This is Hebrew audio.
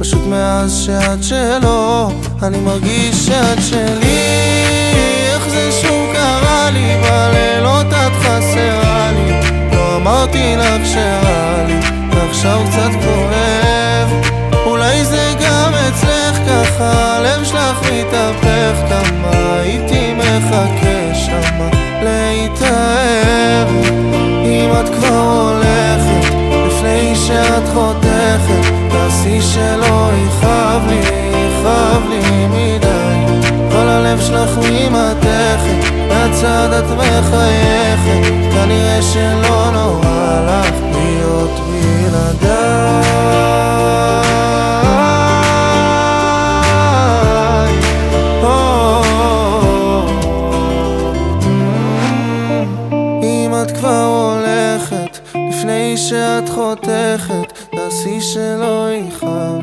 פשוט מאז שאת שלו אני מרגיש שאת שלי. איך זה שוב קרה לי, בלילות את חסרה לי. לא אמרתי לך שרע לי, ועכשיו קצת כואב